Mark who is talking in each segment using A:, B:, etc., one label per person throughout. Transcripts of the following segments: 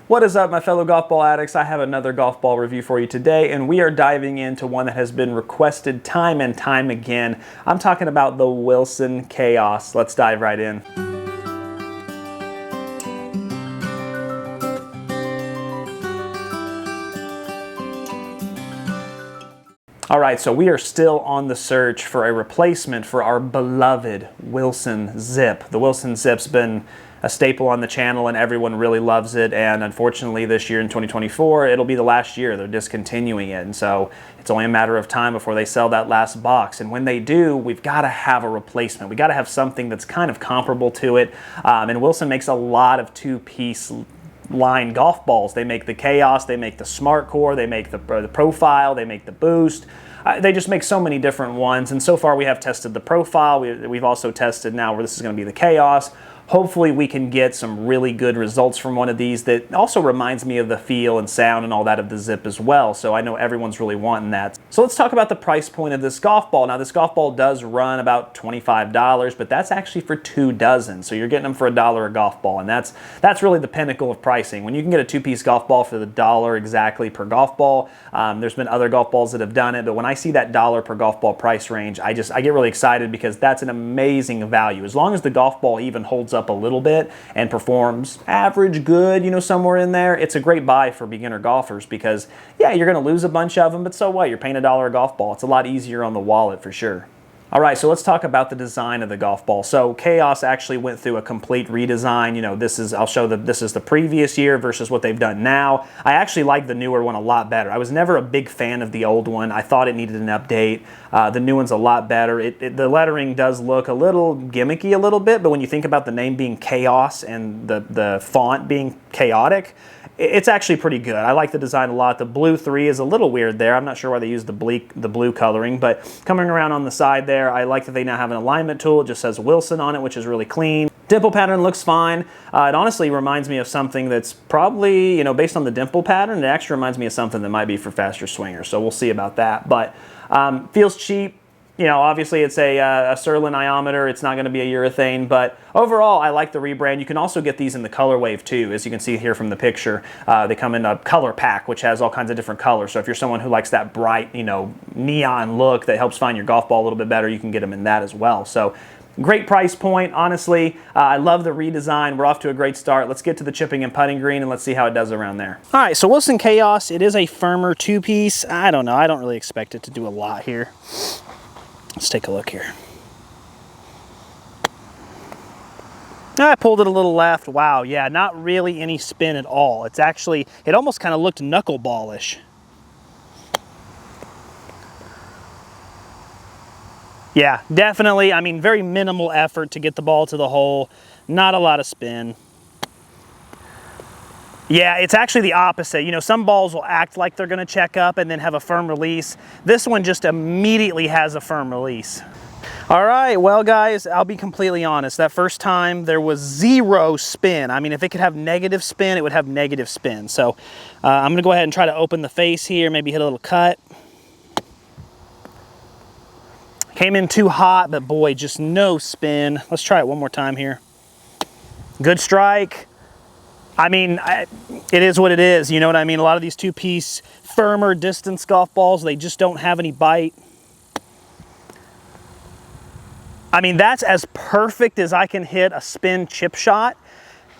A: What is up, my fellow golf ball addicts? I have another golf ball review for you today, and we are diving into one that has been requested time and time again. I'm talking about the Wilson Chaos. Let's dive right in. All right, so we are still on the search for a replacement for our beloved Wilson Zip. The Wilson Zip's been a staple on the channel and everyone really loves it, and unfortunately this year in 2024 it'll be the last year they're discontinuing it, and so it's only a matter of time before they sell that last box. And when they do, we've got to have a replacement. We got to have something that's kind of comparable to it, and Wilson makes a lot of two-piece line golf balls. They make the Chaos, they make the Smart Core, they make the Profile, they make the Boost. They just make so many different ones, and so far we have tested the Profile. We've also tested now where this is going to be the Chaos. Hopefully we can get some really good results from one of these that also reminds me of the feel and sound and all that of the Zip as well. So I know everyone's really wanting that. So let's talk about the price point of this golf ball. Now this golf ball does run about $25, but that's actually for 2 dozen. So you're getting them for $1 a golf ball, and that's really the pinnacle of pricing. When you can get a 2-piece golf ball for the $1 exactly per golf ball, there's been other golf balls that have done it, but when I see that $1 per golf ball price range, I get really excited because that's an amazing value. As long as the golf ball even holds up a little bit and performs average good, you know, somewhere in there, it's a great buy for beginner golfers because, yeah, you're going to lose a bunch of them, but so what? You're paying $1 a golf ball. It's a lot easier on the wallet for sure. All right, so let's talk about the design of the golf ball. So Chaos actually went through a complete redesign. You know, I'll show that this is the previous year versus what they've done now. I actually like the newer one a lot better. I was never a big fan of the old one. I thought it needed an update. The new one's a lot better. The lettering does look a little gimmicky a little bit, but when you think about the name being Chaos and the font being chaotic, it's actually pretty good. I like the design a lot. The blue 3 is a little weird there. I'm not sure why they used the blue coloring, but coming around on the side there, I like that they now have an alignment tool. It just says Wilson on it, which is really clean. Dimple pattern looks fine. It honestly reminds me of something that's probably, you know, based on the dimple pattern, it actually reminds me of something that might be for faster swingers, so we'll see about that. But feels cheap. You know, obviously it's a Surlyn iometer. It's not going to be a urethane, but overall I like the rebrand. You can also get these in the color wave too, as you can see here from the picture. They come in a color pack, which has all kinds of different colors. So if you're someone who likes that bright, you know, neon look that helps find your golf ball a little bit better, you can get them in that as well. So great price point, honestly. I love the redesign. We're off to a great start. Let's get to the chipping and putting green and let's see how it does around there. All right, so Wilson Chaos, it is a firmer 2-piece. I don't know, I don't really expect it to do a lot here. Let's take a look here. I pulled it a little left. Wow, yeah, not really any spin at all. It's actually, it almost kind of looked knuckleballish. Yeah, definitely, I mean, very minimal effort to get the ball to the hole. Not a lot of spin. Yeah, it's actually the opposite. You know, some balls will act like they're going to check up and then have a firm release. This one just immediately has a firm release. All right, well guys, I'll be completely honest. That first time there was 0 spin. I mean, if it could have negative spin, it would have negative spin. So I'm going to go ahead and try to open the face here, maybe hit a little cut. Came in too hot, but boy, just no spin. Let's try it one more time here. Good strike. I mean, it is what it is, you know what I mean? A lot of these 2-piece, firmer distance golf balls, they just don't have any bite. I mean, that's as perfect as I can hit a spin chip shot,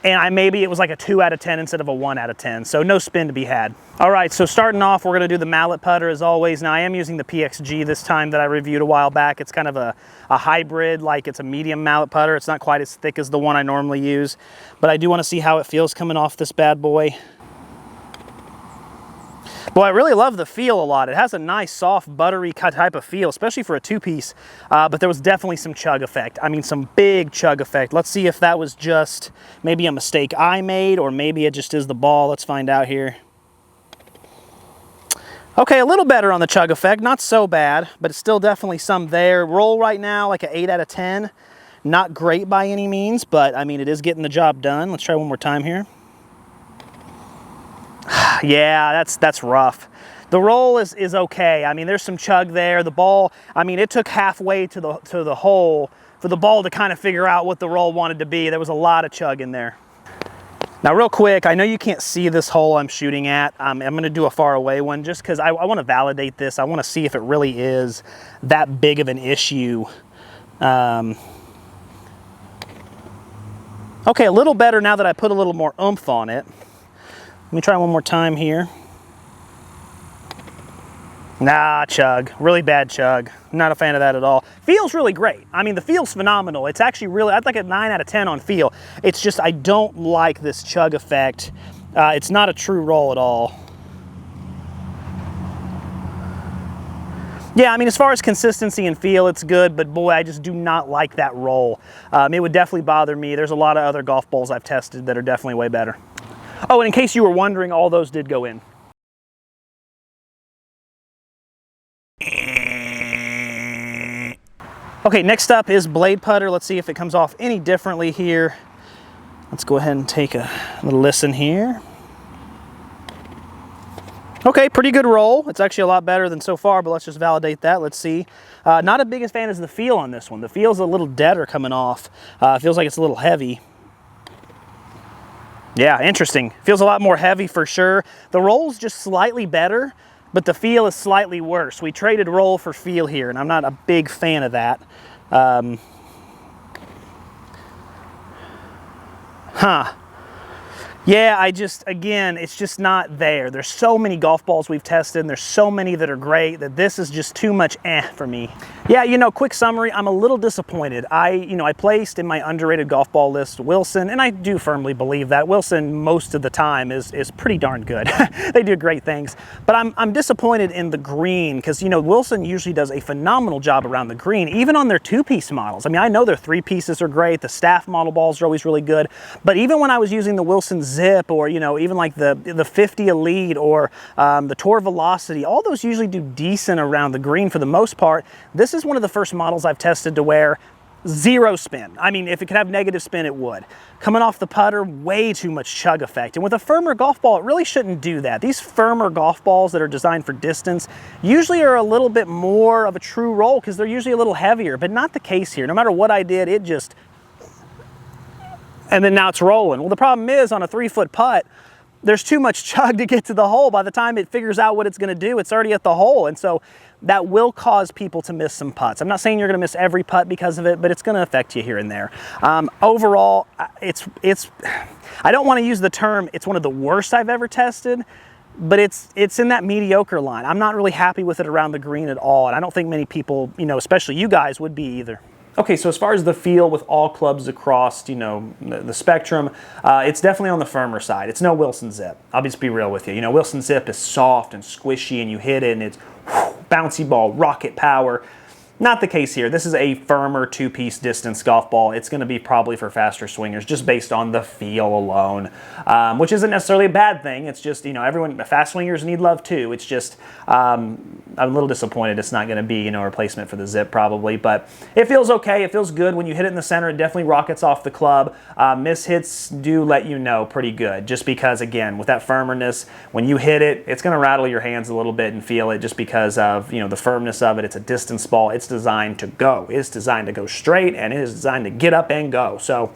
A: and maybe it was like a 2 out of 10 instead of a 1 out of 10, so no spin to be had. All right, so starting off, we're gonna do the mallet putter as always. Now I am using the PXG this time that I reviewed a while back. It's kind of a hybrid, like it's a medium mallet putter. It's not quite as thick as the one I normally use, but I do wanna see how it feels coming off this bad boy. Boy, I really love the feel a lot. It has a nice, soft, buttery type of feel, especially for a 2-piece, but there was definitely some chug effect. I mean, some big chug effect. Let's see if that was just maybe a mistake I made, or maybe it just is the ball. Let's find out here. Okay, a little better on the chug effect, not so bad, but it's still definitely some there. Roll right now, like an 8 out of 10. Not great by any means, but I mean, it is getting the job done. Let's try one more time here. Yeah, that's rough. The roll is okay. I mean, there's some chug there. The ball, I mean, it took halfway to the hole for the ball to kind of figure out what the roll wanted to be. There was a lot of chug in there. Now real quick, I know you can't see this hole I'm shooting at. I'm gonna do a far away one just because I wanna validate this. I wanna see if it really is that big of an issue. Okay, a little better now that I put a little more oomph on it. Let me try one more time here. Nah, chug, really bad chug. Not a fan of that at all. Feels really great. I mean, the feel's phenomenal. It's actually really, I'd like a 9 out of 10 on feel. It's just, I don't like this chug effect. It's not a true roll at all. Yeah, I mean, as far as consistency and feel, it's good, but boy, I just do not like that roll. It would definitely bother me. There's a lot of other golf balls I've tested that are definitely way better. Oh, and in case you were wondering, all those did go in. Okay, next up is blade putter. Let's see if it comes off any differently here. Let's go ahead and take a little listen here. Okay, pretty good roll. It's actually a lot better than so far, but let's just validate that. Let's see. Not a biggest fan is the feel on this one. The feel's a little deader coming off. Feels like it's a little heavy. Yeah, interesting. Feels a lot more heavy for sure. The roll's just slightly better, but the feel is slightly worse. We traded roll for feel here, and I'm not a big fan of that. Yeah, again, it's just not there. There's so many golf balls we've tested, and there's so many that are great that this is just too much for me. Yeah, you know, quick summary, I'm a little disappointed. I placed in my underrated golf ball list Wilson, and I do firmly believe that. Wilson, most of the time, is pretty darn good. They do great things. But I'm disappointed in the green, because, you know, Wilson usually does a phenomenal job around the green, even on their two-piece models. I mean, I know their three-pieces are great, the staff model balls are always really good, but even when I was using the Wilson Zip, or, you know, even like the 50 Elite or the Tour Velocity, all those usually do decent around the green for the most part. This is one of the first models I've tested to where zero spin. I mean, if it could have negative spin, it would. Coming off the putter, way too much chug effect. And with a firmer golf ball, it really shouldn't do that. These firmer golf balls that are designed for distance usually are a little bit more of a true roll because they're usually a little heavier, but not the case here. No matter what I did, it just, and then now it's rolling. Well, the problem is on a 3-foot putt, there's too much chug to get to the hole. By the time it figures out what it's gonna do, it's already at the hole. And so that will cause people to miss some putts. I'm not saying you're gonna miss every putt because of it, but it's gonna affect you here and there. Overall, I don't wanna use the term, it's one of the worst I've ever tested, but it's in that mediocre line. I'm not really happy with it around the green at all. And I don't think many people, you know, especially you guys, would be either. Okay, so as far as the feel with all clubs across, you know, the spectrum, it's definitely on the firmer side. It's no Wilson Zip. I'll just be real with you. You know, Wilson Zip is soft and squishy, and you hit it, and it's bouncy ball, rocket power. Not the case here. This is a firmer two-piece distance golf ball. It's going to be probably for faster swingers just based on the feel alone, which isn't necessarily a bad thing. It's just, you know, fast swingers need love too. It's just, I'm a little disappointed it's not going to be, you know, a replacement for the Zip probably, but it feels okay. It feels good. When you hit it in the center, it definitely rockets off the club. Miss hits do let you know pretty good, just because, again, with that firmness, when you hit it, it's going to rattle your hands a little bit and feel it just because of, you know, the firmness of it. It's a distance ball. It's designed to go. It's designed to go straight, and it is designed to get up and go. So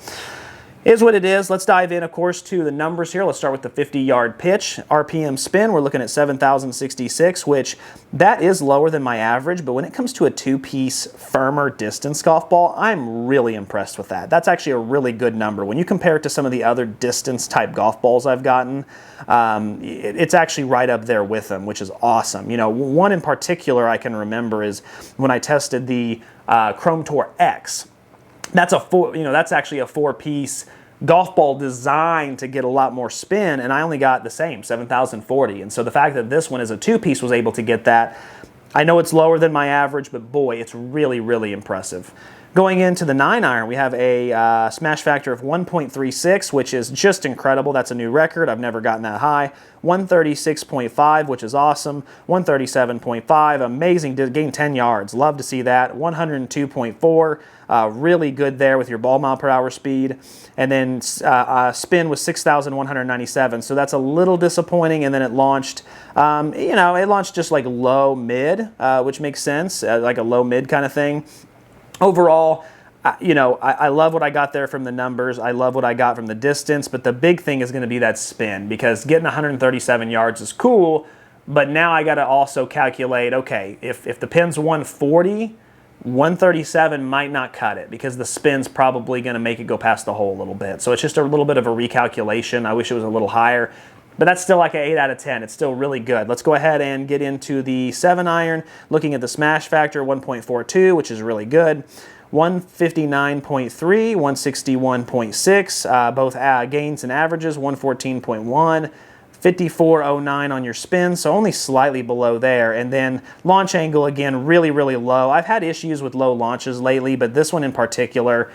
A: is what it is. Let's dive in, of course, to the numbers here. Let's start with the 50-yard pitch. RPM spin, we're looking at 7,066, which that is lower than my average, but when it comes to a two-piece firmer distance golf ball, I'm really impressed with that. That's actually a really good number. When you compare it to some of the other distance-type golf balls I've gotten, it's actually right up there with them, which is awesome. You know, one in particular I can remember is when I tested the Chrome Tour X. That's actually a 4-piece golf ball designed to get a lot more spin, and I only got the same, 7,040. And so the fact that this one is a 2-piece was able to get that, I know it's lower than my average, but boy, it's really, really impressive. Going into the 9-iron, we have a smash factor of 1.36, which is just incredible. That's a new record. I've never gotten that high. 136.5, which is awesome. 137.5, amazing. Did gain 10 yards. Love to see that. 102.4, really good there with your ball mile per hour speed. And then spin was 6,197, so that's a little disappointing. And then it launched, you know, it launched just like low mid, which makes sense, like a low mid kind of thing. Overall, I love what I got there from the numbers. I love what I got from the distance, but the big thing is going to be that spin, because getting 137 yards is cool, but now I got to also calculate, okay, if the pin's 140, 137 might not cut it, because the spin's probably going to make it go past the hole a little bit. So it's just a little bit of a recalculation. I wish it was a little higher, but that's still like an 8 out of 10. It's still really good. Let's go ahead and get into the 7-iron. Looking at the smash factor, 1.42, which is really good. 159.3, 161.6, both gains and averages, 114.1, 54.09 on your spin, so only slightly below there. And then launch angle, again, really, really low. I've had issues with low launches lately, but this one in particular,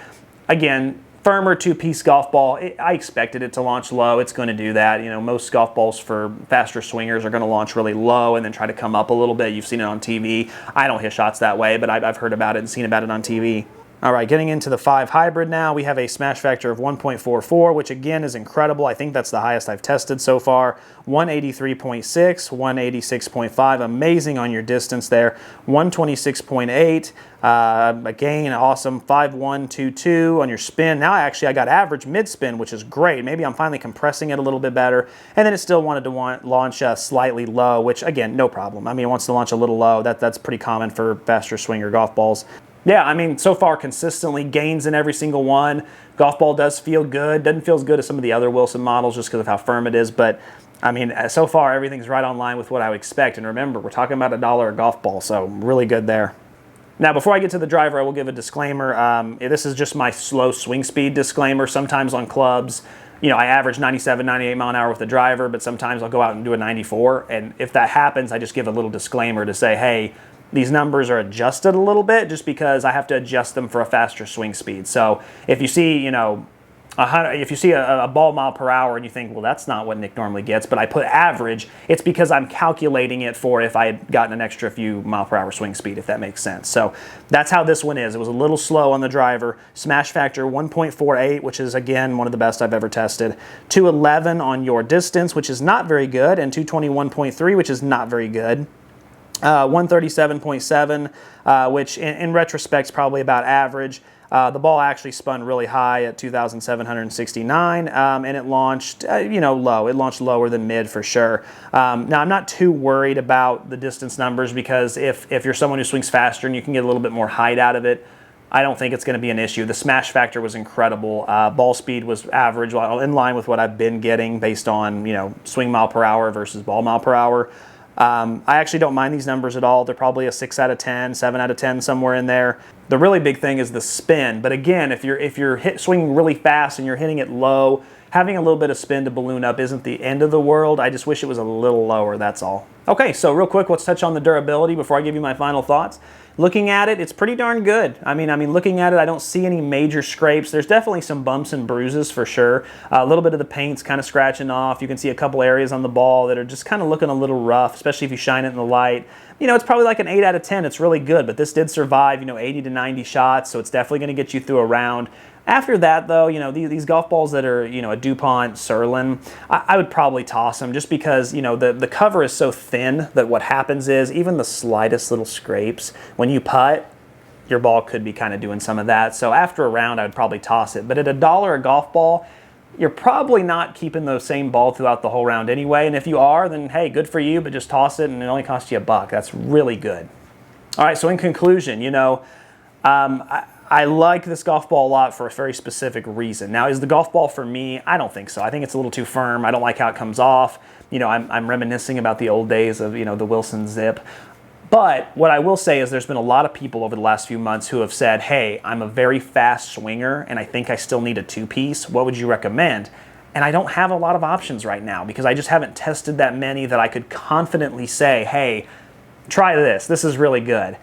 A: again, firmer two-piece golf ball. I expected it to launch low. It's going to do that. Most golf balls for faster swingers are going to launch really low and then try to come up a little bit. You've seen it on TV. I don't hit shots that way, but I've heard about it and seen about it on TV. All right, getting into the 5 hybrid now, we have a smash factor of 1.44, which again is incredible. I think that's the highest I've tested so far. 183.6, 186.5, amazing on your distance there. 126.8, again, awesome. 5122 on your spin. Now I got average mid-spin, which is great. Maybe I'm finally compressing it a little bit better. And then it still wanted to launch slightly low, which again, no problem. I mean, it wants to launch a little low. That's pretty common for faster swinger golf balls. Yeah, I mean, so far consistently gains in every single one. Golf ball does feel good. Doesn't feel as good as some of the other Wilson models just because of how firm it is. But, I mean, so far everything's right on line with what I would expect. And remember, we're talking about $1 a golf ball, so really good there. Now, before I get to the driver, I will give a disclaimer. This is just my slow swing speed disclaimer. Sometimes on clubs, I average 97, 98 mile an hour with the driver, but sometimes I'll go out and do a 94. And if that happens, I just give a little disclaimer to say, hey, these numbers are adjusted a little bit just because I have to adjust them for a faster swing speed. So if you see, if you see a ball mile per hour and you think, well, that's not what Nick normally gets, but I put average, it's because I'm calculating it for if I had gotten an extra few mile per hour swing speed, if that makes sense. So that's how this one is. It was a little slow on the driver. Smash factor 1.48, which is, again, one of the best I've ever tested. 211 on your distance, which is not very good, and 221.3, which is not very good. 137.7, which in retrospect is probably about average. The ball actually spun really high at 2,769, and it launched, low. It launched lower than mid for sure. Now, I'm not too worried about the distance numbers because if you're someone who swings faster and you can get a little bit more height out of it, I don't think it's going to be an issue. The smash factor was incredible. Ball speed was average, in line with what I've been getting based on, swing mile per hour versus ball mile per hour. I actually don't mind these numbers at all. They're probably a 6 out of 10, 7 out of 10, somewhere in there. The really big thing is the spin. But again, if you're swinging really fast and you're hitting it low, having a little bit of spin to balloon up isn't the end of the world. I just wish it was a little lower, that's all. Okay, so real quick, let's touch on the durability before I give you my final thoughts. Looking at it, it's pretty darn good. I mean, looking at it, I don't see any major scrapes. There's definitely some bumps and bruises for sure. A little bit of the paint's kind of scratching off. You can see a couple areas on the ball that are just kind of looking a little rough, especially if you shine it in the light. It's probably like an 8 out of 10. It's really good, but this did survive, 80 to 90 shots, so it's definitely going to get you through a round. After that, though, these golf balls that are, a DuPont Surlyn, I would probably toss them just because, the cover is so thin that what happens is even the slightest little scrapes, when you putt, your ball could be kind of doing some of that. So after a round, I would probably toss it. But at $1 a golf ball, you're probably not keeping the same ball throughout the whole round anyway. And if you are, then hey, good for you, but just toss it and it only costs you $1. That's really good. All right, so in conclusion, I like this golf ball a lot for a very specific reason. Now, is the golf ball for me? I don't think so. I think it's a little too firm. I don't like how it comes off. I'm reminiscing about the old days of, the Wilson Zip. But what I will say is there's been a lot of people over the last few months who have said, hey, I'm a very fast swinger and I think I still need a two-piece. What would you recommend? And I don't have a lot of options right now because I just haven't tested that many that I could confidently say, hey, try this. This is really good.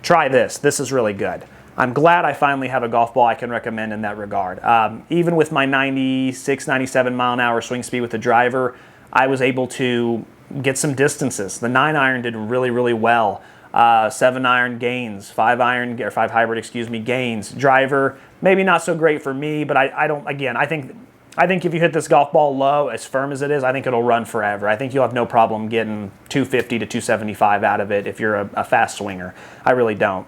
A: Try this. This is really good. I'm glad I finally have a golf ball I can recommend in that regard. Even with my 96, 97 mile an hour swing speed with the driver, I was able to get some distances. The 9-iron did really, really well. 7-iron gains, 5-iron or 5 hybrid, gains. Driver, maybe not so great for me, but I think if you hit this golf ball low, as firm as it is, I think it'll run forever. I think you'll have no problem getting 250 to 275 out of it if you're a fast swinger. I really don't.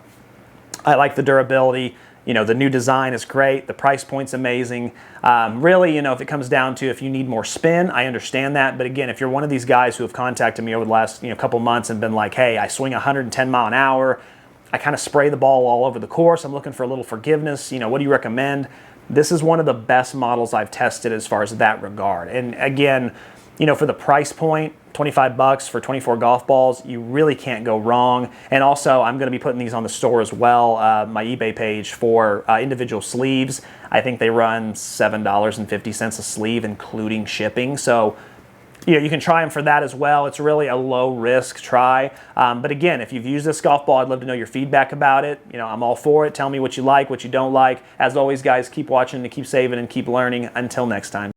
A: I like the durability. The new design is great. The price point's amazing. Really, if it comes down to if you need more spin, I understand that. But again, if you're one of these guys who have contacted me over the last couple months and been like, hey, I swing 110 mile an hour, I kind of spray the ball all over the course, I'm looking for a little forgiveness, what do you recommend? This is one of the best models I've tested as far as that regard. And again, for the price point, 25 bucks for 24 golf balls, you really can't go wrong. And also, I'm going to be putting these on the store as well, my eBay page for individual sleeves. I think they run $7.50 a sleeve, including shipping. So, you can try them for that as well. It's really a low-risk try. But again, if you've used this golf ball, I'd love to know your feedback about it. I'm all for it. Tell me what you like, what you don't like. As always, guys, keep watching and keep saving and keep learning. Until next time.